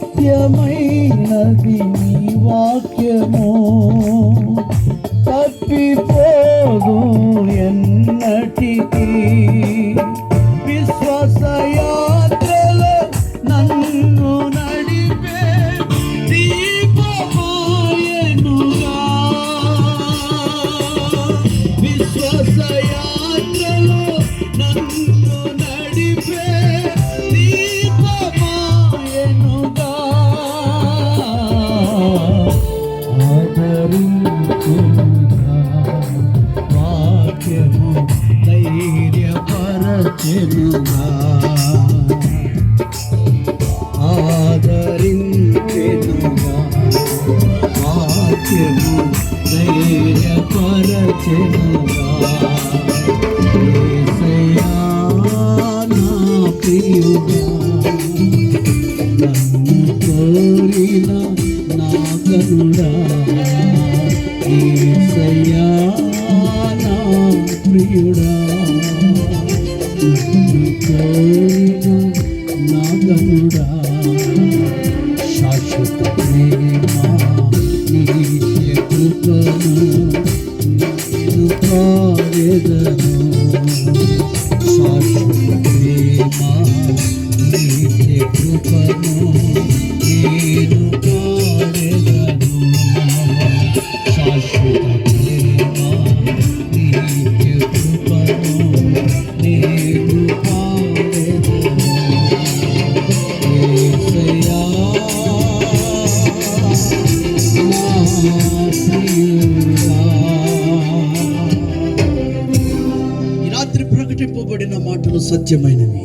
సత్యమైనది నీ వాక్యము, తప్పిపోదు ఎన్నటికీ. విశ్వాస యాత్రలో నన్ను నడిపే దీపమాయెనుగా. విశ్వాస యాత్రలో నన్ను నడిపే దీపమాయెనుగా. ఆదరించుగా వాక్యము ధైర్యపరచెనుగా. ఆదరించెనుగా వాక్యము ధైర్యపరచెనుగా. యేసయ్యా నా ప్రియుడా, నన్ను కోరిన నా కనుడా. యేసయ్యా నా ప్రియుడా, నన్ను కోరిన నా కనుడా. శాశ్వత ప్రేమ నిత్య కృపను నేను పాడెదను. శాశ్వత ప్రేమ నిత్య కృపను నేను పాడెదను. శాశ్వత ప్రేమ నిత్య కృపను నేను పాడెదను. యేసయ్యా నా ప్రియుడా. ఈ రాత్రి ప్రకటింపబడిన మాటలు సత్యమైనవి.